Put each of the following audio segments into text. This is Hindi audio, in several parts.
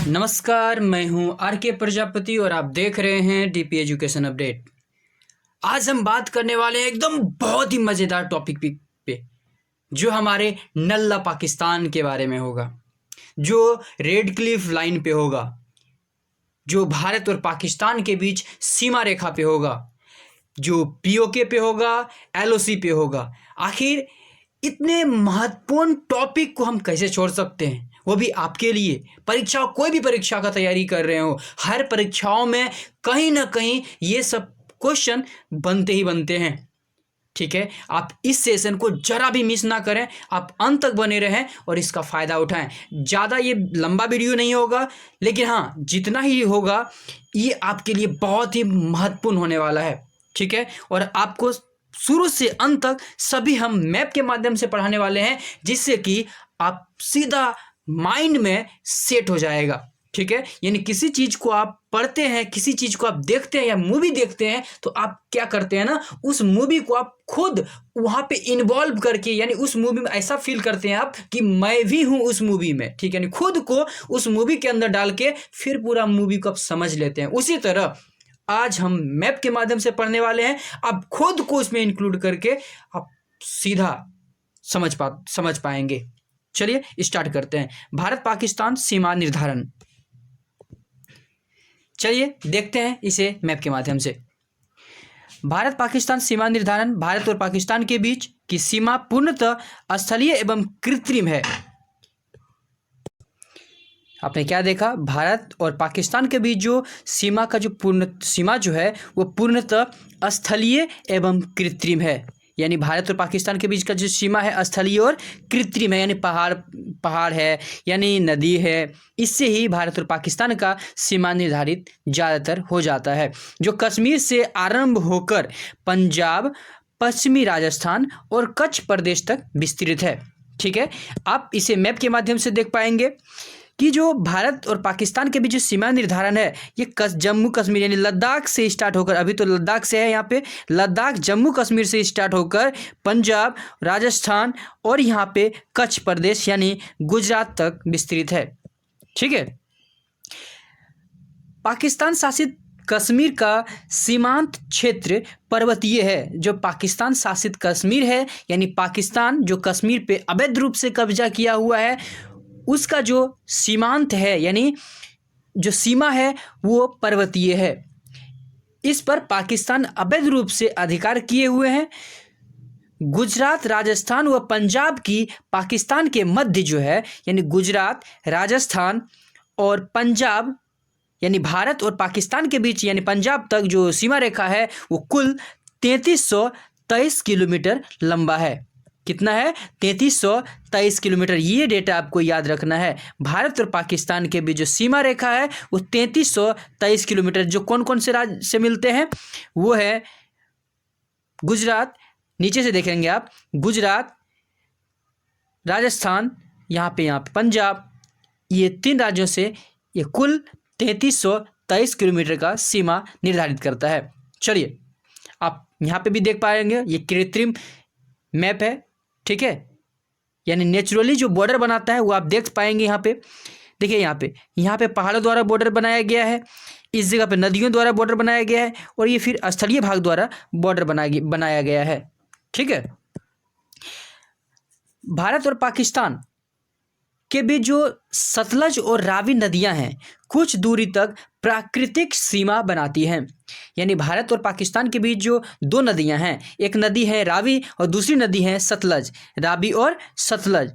नमस्कार, मैं हूं आर के प्रजापति और आप देख रहे हैं डीपी एजुकेशन अपडेट। आज हम बात करने वाले हैं एकदम बहुत ही मज़ेदार टॉपिक पे जो हमारे नल्ला पाकिस्तान के बारे में होगा, जो रेड क्लिफ लाइन पे होगा, जो भारत और पाकिस्तान के बीच सीमा रेखा पे होगा, जो पीओके पे होगा, एलओसी पे होगा। आखिर इतने महत्वपूर्ण टॉपिक को हम कैसे छोड़ सकते हैं, वो भी आपके लिए। परीक्षा, कोई भी परीक्षा का तैयारी कर रहे हो, हर परीक्षाओं में कहीं ना कहीं ये सब क्वेश्चन बनते ही बनते हैं। ठीक है, आप इस सेशन को जरा भी मिस ना करें, आप अंत तक बने रहें और इसका फ़ायदा उठाएं। ज़्यादा ये लंबा वीडियो नहीं होगा, लेकिन हाँ, जितना ही होगा ये आपके लिए बहुत ही महत्वपूर्ण होने वाला है। ठीक है, और आपको शुरू से अंत तक सभी हम मैप के माध्यम से पढ़ाने वाले हैं, जिससे कि आप सीधा माइंड में सेट हो जाएगा। ठीक है, यानी किसी चीज़ को आप पढ़ते हैं, किसी चीज़ को आप देखते हैं या मूवी देखते हैं, तो आप क्या करते हैं ना, उस मूवी को आप खुद वहाँ पे इन्वॉल्व करके, यानी उस मूवी में ऐसा फील करते हैं आप कि मैं भी हूँ उस मूवी में। ठीक है, यानी खुद को उस मूवी के अंदर डाल के फिर पूरा मूवी को आप समझ लेते हैं। उसी तरह आज हम मैप के माध्यम से पढ़ने वाले हैं, आप खुद को इसमें इंक्लूड करके आप सीधा समझ पाएंगे। चलिए स्टार्ट करते हैं। भारत पाकिस्तान सीमा निर्धारण, चलिए देखते हैं इसे मैप के माध्यम से। भारत पाकिस्तान सीमा निर्धारण, भारत और पाकिस्तान के बीच की सीमा पूर्णतः स्थलीय एवं कृत्रिम है। आपने क्या देखा, भारत और पाकिस्तान के बीच जो सीमा का जो सीमा जो है वो पूर्णतः स्थलीय एवं कृत्रिम है। यानी भारत और पाकिस्तान के बीच का जो सीमा है स्थलीय और कृत्रिम है, यानी पहाड़ है, यानी नदी है। इससे ही भारत और पाकिस्तान का सीमा निर्धारित ज़्यादातर हो जाता है, जो कश्मीर से आरंभ होकर पंजाब, पश्चिमी राजस्थान और कच्छ प्रदेश तक विस्तृत है। ठीक है, आप इसे मैप के माध्यम से देख पाएंगे कि जो भारत और पाकिस्तान के बीच जो सीमा निर्धारण है ये जम्मू कश्मीर यानी लद्दाख से स्टार्ट होकर, अभी तो लद्दाख से है यहाँ पे, लद्दाख जम्मू कश्मीर से स्टार्ट होकर पंजाब, राजस्थान और यहाँ पे कच्छ प्रदेश यानी गुजरात तक विस्तृत है। ठीक है, पाकिस्तान शासित कश्मीर का सीमांत क्षेत्र पर्वतीय है। जो पाकिस्तान शासित कश्मीर है, यानी पाकिस्तान जो कश्मीर पे अवैध रूप से कब्जा किया हुआ है, उसका जो सीमांत है यानी जो सीमा है वो पर्वतीय है। इस पर पाकिस्तान अवैध रूप से अधिकार किए हुए हैं। गुजरात, राजस्थान व पंजाब की पाकिस्तान के मध्य जो है, यानी गुजरात, राजस्थान और पंजाब, यानी भारत और पाकिस्तान के बीच यानी पंजाब तक जो सीमा रेखा है वो कुल 3323 किलोमीटर लंबा है। कितना है? 3323 किलोमीटर। ये डेटा आपको याद रखना है। भारत और पाकिस्तान के बीच जो सीमा रेखा है वो 3323 किलोमीटर। जो कौन कौन से राज्य से मिलते हैं वो है गुजरात, नीचे से देखेंगे आप, गुजरात, राजस्थान, यहाँ पे पंजाब, ये 3 राज्यों से ये कुल 3323 किलोमीटर का सीमा निर्धारित करता है। चलिए आप यहाँ पे भी देख पाएंगे, ये कृत्रिम मैप है। ठीक है, यानी नेचुरली जो बॉर्डर बनाता है वो आप देख पाएंगे। यहाँ पे देखिए, यहाँ पे पहाड़ों द्वारा बॉर्डर बनाया गया है, इस जगह पे नदियों द्वारा बॉर्डर बनाया गया है, और ये फिर स्थलीय भाग द्वारा बॉर्डर बनाया गया है। ठीक है, भारत और पाकिस्तान के बीच जो सतलज और रावी नदियां हैं कुछ दूरी तक प्राकृतिक सीमा बनाती हैं। यानी भारत और पाकिस्तान के बीच जो 2 नदियां हैं, एक नदी है रावी और दूसरी नदी है सतलज, रावी और सतलज।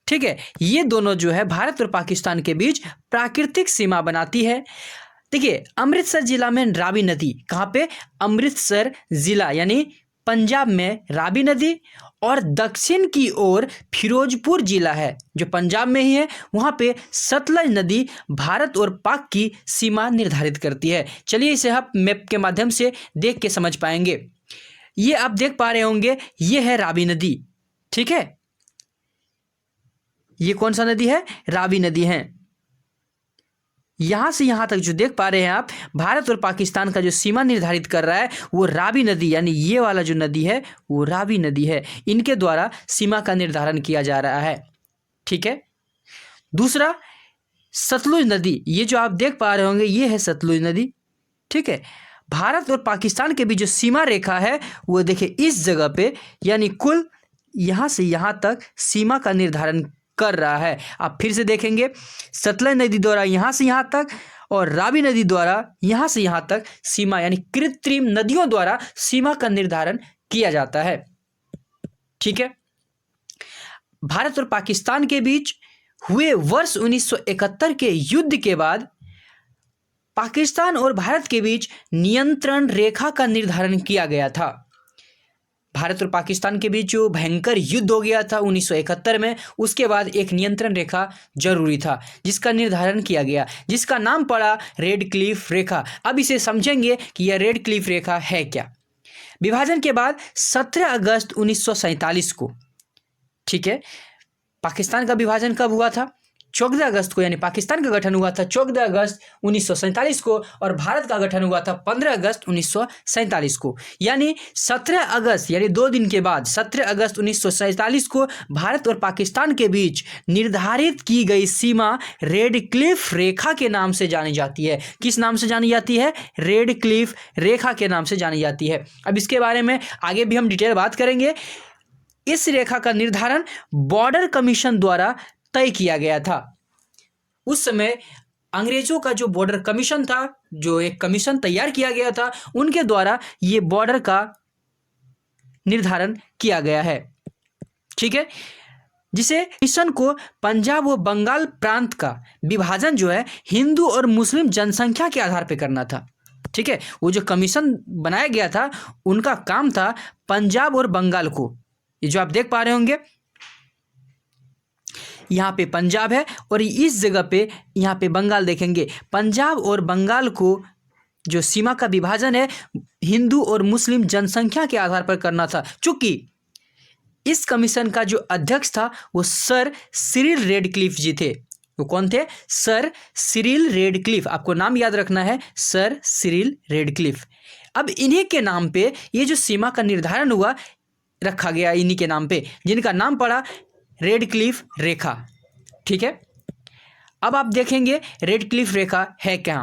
ठीक है, ये दोनों जो है भारत और पाकिस्तान के बीच प्राकृतिक सीमा बनाती है। देखिए, अमृतसर जिला में रावी नदी, कहाँ पे? अमृतसर जिला यानी पंजाब में रावी नदी, और दक्षिण की ओर फिरोजपुर जिला है जो पंजाब में ही है, वहाँ पे सतलज नदी भारत और पाक की सीमा निर्धारित करती है। चलिए इसे आप मैप के माध्यम से देख के समझ पाएंगे। ये आप देख पा रहे होंगे, ये है रावी नदी। ठीक है, ये कौन सा नदी है? रावी नदी है। यहाँ से यहाँ तक जो देख पा रहे हैं आप, भारत और पाकिस्तान का जो सीमा निर्धारित कर रहा है वो रावी नदी, यानी ये वाला जो नदी है वो रावी नदी है। इनके द्वारा सीमा का निर्धारण किया जा रहा है। ठीक है, दूसरा, सतलुज नदी, ये जो आप देख पा रहे होंगे ये है सतलुज नदी। ठीक है, भारत और पाकिस्तान के बीच जो सीमा रेखा है वो देखिए इस जगह पे, यानी कुल यहाँ से यहाँ तक सीमा का निर्धारण कर रहा है। आप फिर से देखेंगे, सतलज नदी द्वारा यहाँ से यहाँ तक और रावी नदी द्वारा यहाँ से यहाँ तक सीमा, यानी कृत्रिम नदियों द्वारा सीमा का निर्धारण किया जाता है। ठीक है, भारत और पाकिस्तान के बीच हुए वर्ष 1971 के युद्ध के बाद पाकिस्तान और भारत के बीच नियंत्रण रेखा का निर्धारण किया गया था। भारत और पाकिस्तान के बीच जो भयंकर युद्ध हो गया था 1971 में, उसके बाद एक नियंत्रण रेखा जरूरी था जिसका निर्धारण किया गया, जिसका नाम पड़ा रेड क्लिफ रेखा। अब इसे समझेंगे कि यह रेड क्लिफ रेखा है क्या। विभाजन के बाद 17 अगस्त 1947 को, ठीक है, पाकिस्तान का विभाजन कब हुआ था? 14 अगस्त को, यानी पाकिस्तान का गठन हुआ था 14 अगस्त 1947 को और भारत का गठन हुआ था 15 अगस्त 1947 को। यानी 17 अगस्त, यानी 2 दिन के बाद 17 अगस्त 1947 को भारत और पाकिस्तान के बीच निर्धारित की गई सीमा रेड क्लिफ रेखा के नाम से जानी जाती है। किस नाम से जानी जाती है? रेड क्लिफ रेखा के नाम से जानी जाती है। अब इसके बारे में आगे भी हम डिटेल बात करेंगे। इस रेखा का निर्धारण बॉर्डर कमीशन द्वारा तय किया गया था। उस समय अंग्रेजों का जो बॉर्डर कमीशन था, जो एक कमीशन तैयार किया गया था, उनके द्वारा ये बॉर्डर का निर्धारण किया गया है। ठीक है, जिसे कमीशन को पंजाब व बंगाल प्रांत का विभाजन जो है हिंदू और मुस्लिम जनसंख्या के आधार पर करना था। ठीक है, वो जो कमीशन बनाया गया था उनका काम था पंजाब और बंगाल को, ये जो आप देख पा रहे होंगे यहाँ पे पंजाब है और इस जगह पे यहाँ पे बंगाल देखेंगे। पंजाब और बंगाल को जो सीमा का विभाजन है हिंदू और मुस्लिम जनसंख्या के आधार पर करना था। चूंकि इस कमीशन का जो अध्यक्ष था वो सर सिरिल रेडक्लिफ जी थे। वो कौन थे? Sir Cyril Radcliffe. आपको नाम याद रखना है, सर सिरिल रेडक्लिफ। अब इन्हीं के नाम पे ये जो सीमा का निर्धारण हुआ रखा गया, इन्हीं के नाम पे, जिनका नाम पड़ा रेड क्लिफ रेखा। ठीक है, अब आप देखेंगे रेड क्लिफ रेखा है क्या।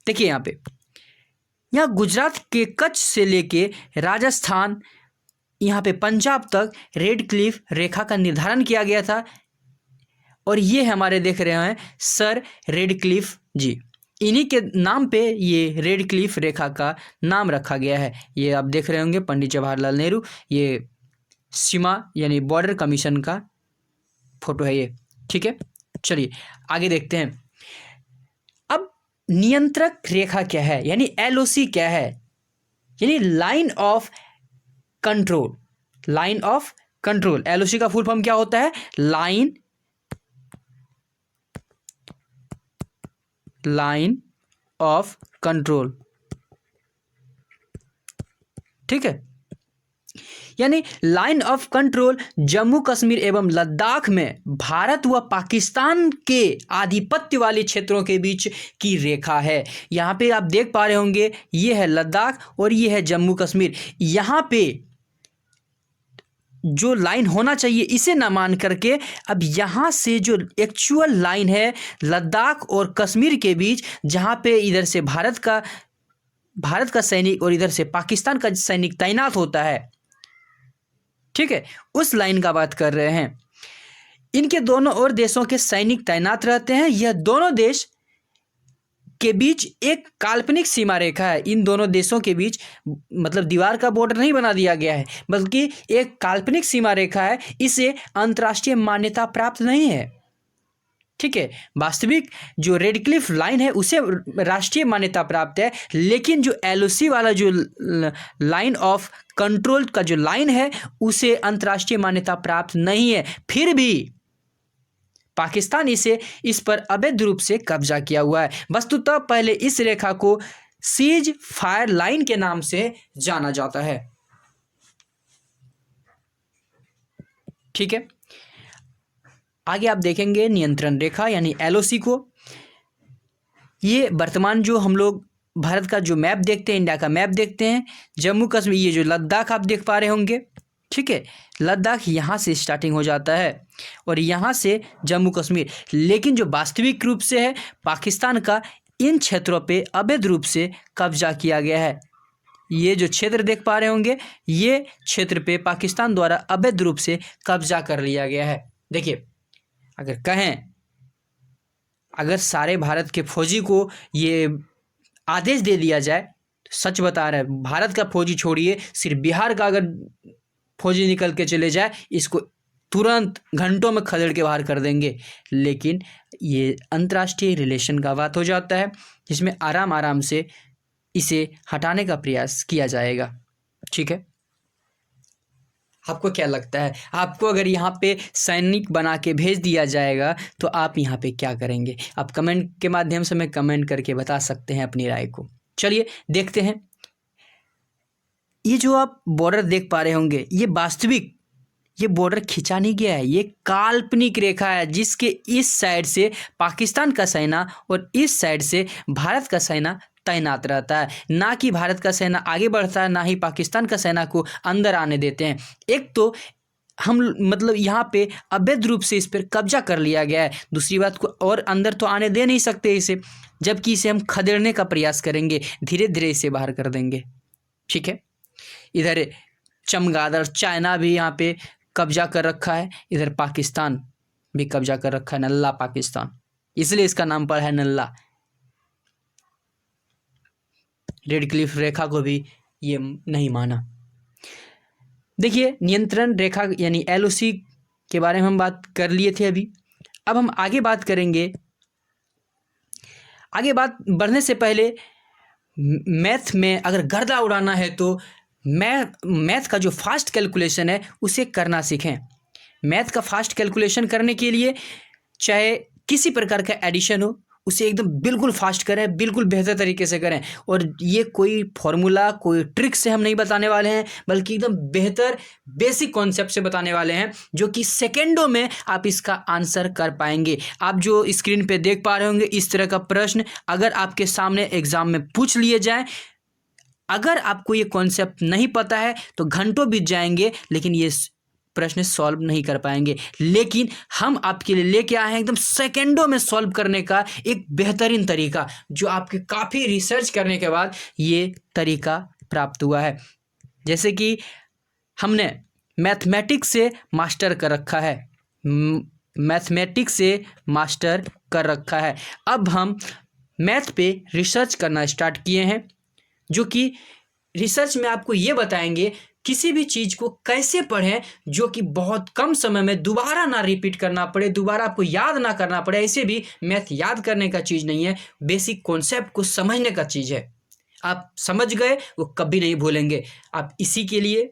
देखिए यहाँ गुजरात के कच्छ से लेके राजस्थान, यहाँ पे पंजाब तक रेड क्लिफ रेखा का निर्धारण किया गया था और ये हमारे देख रहे हैं सर रेड क्लिफ जी। इन्हीं के नाम पे ये रेड क्लिफ रेखा का नाम रखा गया है। ये आप देख रहे होंगे पंडित जवाहरलाल नेहरू, ये सीमा यानी बॉर्डर कमीशन का फोटो है ये। ठीक है, चलिए आगे देखते हैं। अब नियंत्रक रेखा क्या है, यानी एलओसी क्या है, यानी line of control. Line of control, LOC का फुल फॉर्म क्या होता है? Line of control. ठीक है, यानी line of control Jammu Kashmir एवं लद्दाख में भारत व पाकिस्तान के आधिपत्य वाले क्षेत्रों के बीच की रेखा है। यहाँ पे आप देख पा रहे होंगे ये है लद्दाख और ये है जम्मू कश्मीर। यहाँ पे जो लाइन होना चाहिए इसे ना मान करके अब यहाँ से जो एक्चुअल लाइन है लद्दाख और कश्मीर के बीच, जहाँ पे इधर से भारत का सैनिक और इधर से पाकिस्तान का सैनिक तैनात होता है, ठीक है, उस लाइन का बात कर रहे हैं। इनके दोनों ओर देशों के सैनिक तैनात रहते हैं। यह दोनों देश के बीच एक काल्पनिक सीमा रेखा है। इन दोनों देशों के बीच मतलब दीवार का बॉर्डर नहीं बना दिया गया है, बल्कि एक काल्पनिक सीमा रेखा है। इसे अंतर्राष्ट्रीय मान्यता प्राप्त नहीं है। ठीक है, वास्तविक जो रेड क्लिफ लाइन है उसे राष्ट्रीय मान्यता प्राप्त है, लेकिन जो एलओसी वाला जो लाइन ऑफ कंट्रोल का जो लाइन है उसे अंतर्राष्ट्रीय मान्यता प्राप्त नहीं है। फिर भी पाकिस्तान इस पर अवैध रूप से कब्जा किया हुआ है। वस्तुतः पहले इस रेखा को सीज फायर लाइन के नाम से जाना जाता है। ठीक है, आगे आप देखेंगे नियंत्रण रेखा यानी एलओसी को। ये वर्तमान जो हम लोग भारत का जो मैप देखते हैं, इंडिया का मैप देखते हैं, जम्मू कश्मीर, ये जो लद्दाख आप देख पा रहे होंगे, ठीक है, लद्दाख यहाँ से स्टार्टिंग हो जाता है और यहाँ से जम्मू कश्मीर। लेकिन जो वास्तविक रूप से है, पाकिस्तान का इन क्षेत्रों पे अवैध रूप से कब्जा किया गया है। ये जो क्षेत्र देख पा रहे होंगे, ये क्षेत्र पे पाकिस्तान द्वारा अवैध रूप से कब्जा कर लिया गया है। देखिए, अगर कहें, अगर सारे भारत के फौजी को ये आदेश दे दिया जाए, सच बता रहे हैं, भारत का फौजी छोड़िए, सिर्फ बिहार का अगर फौजी निकल के चले जाए, इसको तुरंत घंटों में खदेड़ के बाहर कर देंगे। लेकिन ये अंतर्राष्ट्रीय रिलेशन का बात हो जाता है, जिसमें आराम आराम से इसे हटाने का प्रयास किया जाएगा। ठीक है, आपको क्या लगता है, आपको अगर यहाँ पे सैनिक बना के भेज दिया जाएगा तो आप यहाँ पे क्या करेंगे? आप कमेंट के माध्यम से हमें कमेंट करके बता सकते हैं अपनी राय को। चलिए देखते हैं, ये जो आप बॉर्डर देख पा रहे होंगे, ये वास्तविक, ये बॉर्डर खींचा नहीं गया है, ये काल्पनिक रेखा है, जिसके इस साइड से पाकिस्तान का सेना और इस साइड से भारत का सेना तैनात रहता है। ना कि भारत का सेना आगे बढ़ता है, ना ही पाकिस्तान का सेना को अंदर आने देते हैं। एक तो हम मतलब यहाँ पे अवैध रूप से इस पर कब्जा कर लिया गया है, दूसरी बात को और अंदर तो आने दे नहीं सकते इसे, जबकि इसे हम खदेड़ने का प्रयास करेंगे, धीरे धीरे इसे बाहर कर देंगे। ठीक है, इधर चमगादड़ चाइना भी यहाँ पे कब्जा कर रखा है, इधर पाकिस्तान भी कब्जा कर रखा है, नल्ला पाकिस्तान, इसलिए इसका नाम पड़ा है नल्ला। रेड क्लिफ रेखा को भी ये नहीं माना। देखिए, नियंत्रण रेखा यानी LOC के बारे में हम बात कर लिए थे अभी। अब हम आगे बात करेंगे। आगे बात बढ़ने से पहले मैथ में अगर गर्दा उड़ाना है तो मैथ का जो फास्ट कैलकुलेशन है उसे करना सीखें। मैथ का फास्ट कैलकुलेशन करने के लिए चाहे किसी प्रकार का एडिशन हो, उसे एकदम बिल्कुल फास्ट करें, बिल्कुल बेहतर तरीके से करें। और ये कोई फॉर्मूला, कोई ट्रिक से हम नहीं बताने वाले हैं, बल्कि एकदम बेहतर बेसिक कॉन्सेप्ट से बताने वाले हैं, जो कि सेकेंडों में आप इसका आंसर कर पाएंगे। आप जो स्क्रीन पे देख पा रहे होंगे, इस तरह का प्रश्न अगर आपके सामने एग्जाम में पूछ लिए जाए, अगर आपको ये कॉन्सेप्ट नहीं पता है तो घंटों बीत जाएंगे, लेकिन ये प्रश्न सॉल्व नहीं कर पाएंगे। लेकिन हम आपके लिए लेके आए हैं एकदम सेकंडों में सॉल्व करने का एक बेहतरीन तरीका, जो आपके काफ़ी रिसर्च करने के बाद ये तरीका प्राप्त हुआ है। जैसे कि हमने मैथमेटिक्स से मास्टर कर रखा है, मैथमेटिक्स से मास्टर कर रखा है। अब हम मैथ पे रिसर्च करना स्टार्ट किए हैं, जो कि रिसर्च में आपको ये बताएंगे किसी भी चीज़ को कैसे पढ़ें जो कि बहुत कम समय में दोबारा ना रिपीट करना पड़े, दोबारा आपको याद ना करना पड़े। ऐसे भी मैथ याद करने का चीज़ नहीं है, बेसिक कॉन्सेप्ट को समझने का चीज़ है। आप समझ गए, वो कभी नहीं भूलेंगे। आप इसी के लिए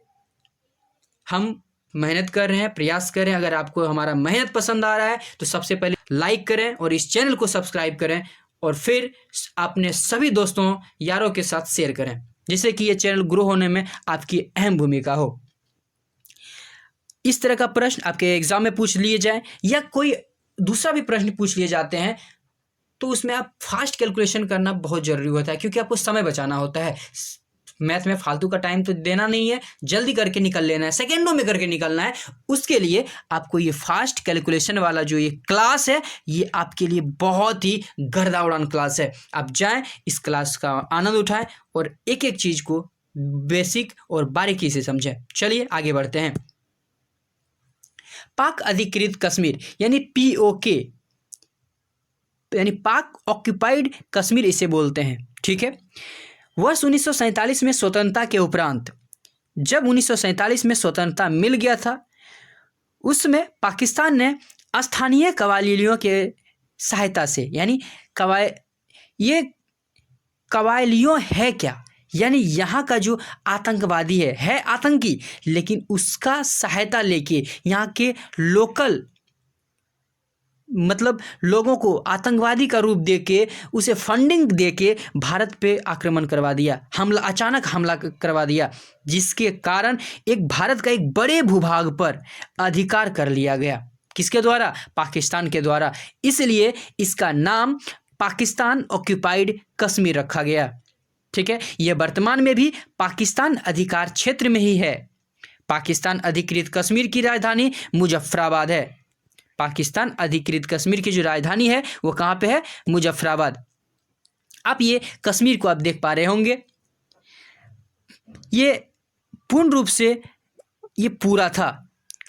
हम मेहनत कर रहे हैं, प्रयास कर रहे हैं। अगर आपको हमारा मेहनत पसंद आ रहा है तो सबसे पहले लाइक करें और इस चैनल को सब्सक्राइब करें, और फिर अपने सभी दोस्तों यारों के साथ शेयर करें, जिससे कि ये चैनल ग्रो होने में आपकी अहम भूमिका हो। इस तरह का प्रश्न आपके एग्जाम में पूछ लिए जाए या कोई दूसरा भी प्रश्न पूछ लिए जाते हैं, तो उसमें आप फास्ट कैलकुलेशन करना बहुत ज़रूरी होता है, क्योंकि आपको समय बचाना होता है। मैथ में फालतू का टाइम तो देना नहीं है, जल्दी करके निकल लेना है, सेकेंडों में करके निकलना है। उसके लिए आपको ये फास्ट कैलकुलेशन वाला जो ये क्लास है, ये आपके लिए बहुत ही गर्दा उड़ान क्लास है। आप जाएं, इस क्लास का आनंद उठाएं और एक एक चीज़ को बेसिक और बारीकी से समझें। चलिए आगे बढ़ते हैं। पाक अधिकृत कश्मीर यानी POK यानी पाक ऑक्यूपाइड कश्मीर इसे बोलते हैं। ठीक है, वर्ष 1947 में स्वतंत्रता के उपरांत, जब 1947 में स्वतंत्रता मिल गया था, उसमें पाकिस्तान ने स्थानीय कबायलियों के सहायता से, यानी ये कबायलियों है क्या, यानी यहाँ का जो आतंकवादी है आतंकी, लेकिन उसका सहायता लेके यहाँ के लोकल मतलब लोगों को आतंकवादी का रूप देके, उसे फंडिंग देके भारत पे आक्रमण करवा दिया, अचानक हमला करवा दिया, जिसके कारण एक भारत का एक बड़े भूभाग पर अधिकार कर लिया गया। किसके द्वारा? पाकिस्तान के द्वारा। इसलिए इसका नाम पाकिस्तान ऑक्यूपाइड कश्मीर रखा गया। ठीक है, यह वर्तमान में भी पाकिस्तान अधिकार क्षेत्र में ही है। पाकिस्तान अधिकृत कश्मीर की राजधानी मुजफ्फराबाद है। पाकिस्तान अधिकृत कश्मीर की जो राजधानी है वो कहाँ पे है? मुजफ्फराबाद। आप ये कश्मीर को आप देख पा रहे होंगे, ये पूर्ण रूप से ये पूरा था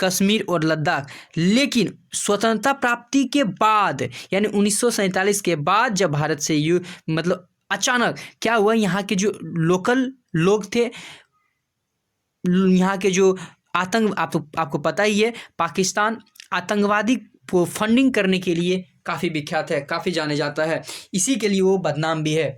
कश्मीर और लद्दाख, लेकिन स्वतंत्रता प्राप्ति के बाद यानी 1947 के बाद जब भारत से मतलब अचानक क्या हुआ, यहाँ के जो लोकल लोग थे, यहाँ के जो आपको पता ही है, पाकिस्तान आतंकवादी को फंडिंग करने के लिए काफ़ी विख्यात है, काफ़ी जाने जाता है, इसी के लिए वो बदनाम भी है।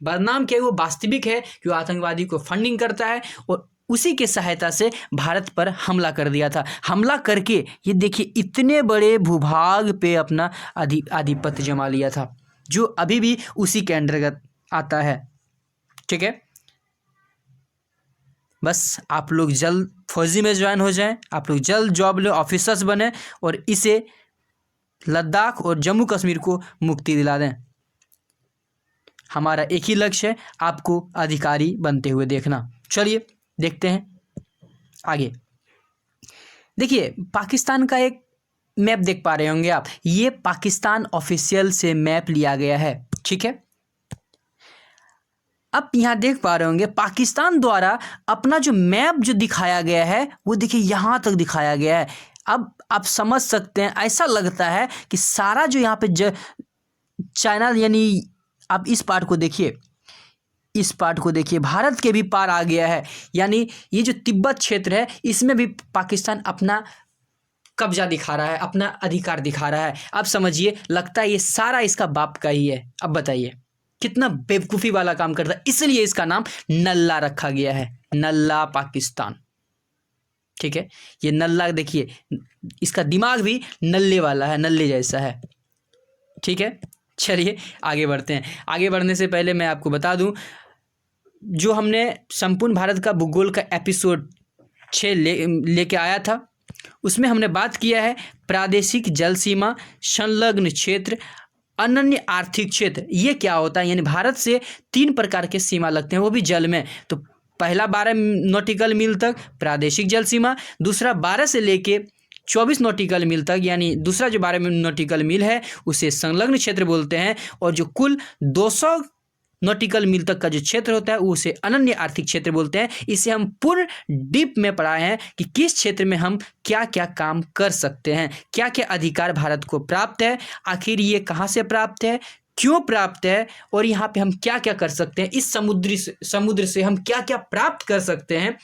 बदनाम क्या, वो वास्तविक है कि वो आतंकवादी को फंडिंग करता है और उसी के सहायता से भारत पर हमला कर दिया था। हमला करके ये देखिए इतने बड़े भूभाग पे अपना आधिपत्य जमा लिया था, जो अभी भी उसी के अंतर्गत आता है। ठीक है, बस आप लोग जल्द फौजी में ज्वाइन हो जाएं, आप लोग जल्द जॉब ले ऑफिसर्स बने और इसे लद्दाख और जम्मू कश्मीर को मुक्ति दिला दें। हमारा एक ही लक्ष्य है, आपको अधिकारी बनते हुए देखना। चलिए देखते हैं आगे। देखिए पाकिस्तान का एक मैप देख पा रहे होंगे आप, ये पाकिस्तान ऑफिशियल से मैप लिया गया है। ठीक है, अब यहाँ देख पा रहे होंगे पाकिस्तान द्वारा अपना जो मैप जो दिखाया गया है वो देखिए यहाँ तक दिखाया गया है। अब आप समझ सकते हैं, ऐसा लगता है कि सारा जो यहाँ पे चाइना, यानी आप इस पार्ट को देखिए, इस पार्ट को देखिए, भारत के भी पार आ गया है, यानी ये जो तिब्बत क्षेत्र है इसमें भी पाकिस्तान अपना कब्जा दिखा रहा है, अपना अधिकार दिखा रहा है। अब समझिए, लगता है ये सारा इसका बाप का ही है। अब बताइए कितना बेवकूफ़ी वाला काम करता है, इसलिए इसका नाम नल्ला रखा गया है, नल्ला पाकिस्तान। ठीक है, ये नल्ला देखिए, इसका दिमाग भी नल्ले वाला है, नल्ले जैसा है। ठीक है, चलिए आगे बढ़ते हैं। आगे बढ़ने से पहले मैं आपको बता दूं, जो हमने संपूर्ण भारत का भूगोल का एपिसोड 6 लेके आया था, उसमें हमने बात किया है प्रादेशिक जल सीमा, संलग्न क्षेत्र, अनन्य आर्थिक क्षेत्र। ये क्या होता है, यानी भारत से 3 प्रकार के सीमा लगते हैं, वो भी जल में। तो पहला 12 नॉटिकल मील तक प्रादेशिक जल सीमा, दूसरा 12 से लेके 24 नॉटिकल मील तक, यानी दूसरा जो 12 नॉटिकल मील है उसे संलग्न क्षेत्र बोलते हैं, और जो कुल 200 नॉटिकल मील तक का जो क्षेत्र होता है उसे अनन्य आर्थिक क्षेत्र बोलते हैं। इसे हम पूर्ण डीप में पढ़ाए हैं कि किस क्षेत्र में हम क्या क्या काम कर सकते हैं, क्या क्या अधिकार भारत को प्राप्त है, आखिर ये कहाँ से प्राप्त है, क्यों प्राप्त है, और यहाँ पे हम क्या क्या कर सकते हैं, इस समुद्र से हम क्या क्या प्राप्त कर सकते हैं,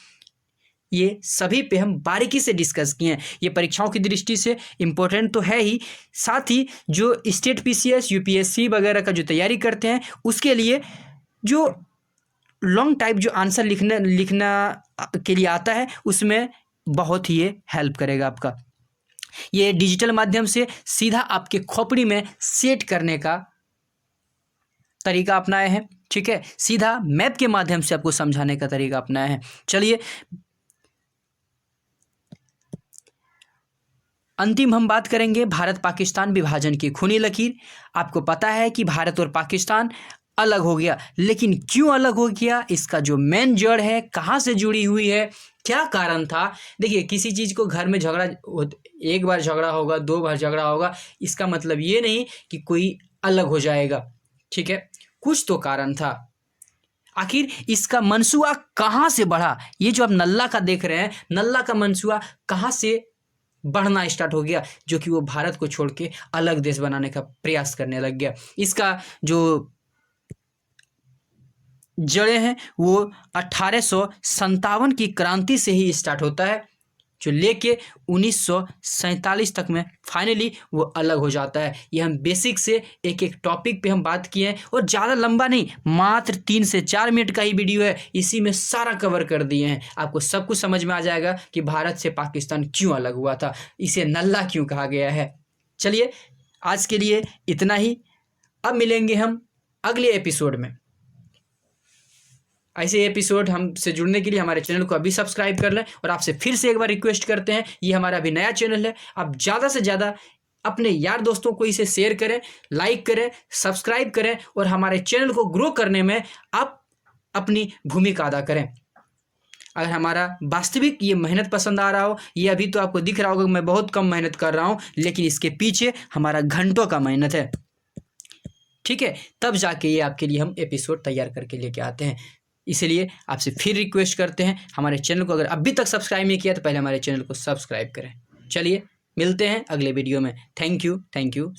ये सभी पे हम बारीकी से डिस्कस किए हैं। ये परीक्षाओं की दृष्टि से इम्पोर्टेंट तो है ही, साथ ही जो स्टेट पीसीएस, यूपीएससी वगैरह का जो तैयारी करते हैं उसके लिए जो लॉन्ग टाइप जो आंसर लिखना के लिए आता है उसमें बहुत ही ये हेल्प करेगा आपका। ये डिजिटल माध्यम से सीधा आपके खोपड़ी में सेट करने का तरीका अपनाए हैं। ठीक है, सीधा मैप के माध्यम से आपको समझाने का तरीका अपनाया है। चलिए अंतिम हम बात करेंगे भारत पाकिस्तान विभाजन की खूनी लकीर। आपको पता है कि भारत और पाकिस्तान अलग हो गया, लेकिन क्यों अलग हो गया, इसका जो मेन जड़ है, कहाँ से जुड़ी हुई है, क्या कारण था। देखिए किसी चीज़ को घर में झगड़ा, एक बार झगड़ा होगा, 2 बार झगड़ा होगा, इसका मतलब ये नहीं कि कोई अलग हो जाएगा। ठीक है, कुछ तो कारण था। आखिर इसका मनसूबा कहाँ से बढ़ा, ये जो आप नल्ला का देख रहे हैं, नल्ला का मनसूबा कहाँ से बढ़ना स्टार्ट हो गया, जो कि वो भारत को छोड़ के अलग देश बनाने का प्रयास करने लग गया। इसका जो जड़ें हैं वो 1857 की क्रांति से ही स्टार्ट होता है, जो लेके 1947 तक में फाइनली वो अलग हो जाता है। ये हम बेसिक से एक एक टॉपिक पे हम बात किए हैं, और ज़्यादा लंबा नहीं, मात्र 3 से 4 मिनट का ही वीडियो है, इसी में सारा कवर कर दिए हैं। आपको सब कुछ समझ में आ जाएगा कि भारत से पाकिस्तान क्यों अलग हुआ था, इसे नल्ला क्यों कहा गया है। चलिए आज के लिए इतना ही, अब मिलेंगे हम अगले एपिसोड में। ऐसे एपिसोड हमसे जुड़ने के लिए हमारे चैनल को अभी सब्सक्राइब कर लें, और आपसे फिर से एक बार रिक्वेस्ट करते हैं, ये हमारा अभी नया चैनल है, आप ज़्यादा से ज़्यादा अपने यार दोस्तों को इसे शेयर करें, लाइक करें, सब्सक्राइब करें, और हमारे चैनल को ग्रो करने में आप अपनी भूमिका अदा करें। अगर हमारा वास्तविक ये मेहनत पसंद आ रहा हो, ये अभी तो आपको दिख रहा होगा कि मैं बहुत कम मेहनत कर रहा हूँ, लेकिन इसके पीछे हमारा घंटों का मेहनत है, ठीक है, तब जाके ये आपके लिए हम एपिसोड तैयार करके लेके आते हैं। इसलिए आपसे फिर रिक्वेस्ट करते हैं, हमारे चैनल को अगर अभी तक सब्सक्राइब नहीं किया तो पहले हमारे चैनल को सब्सक्राइब करें। चलिए मिलते हैं अगले वीडियो में। Thank you.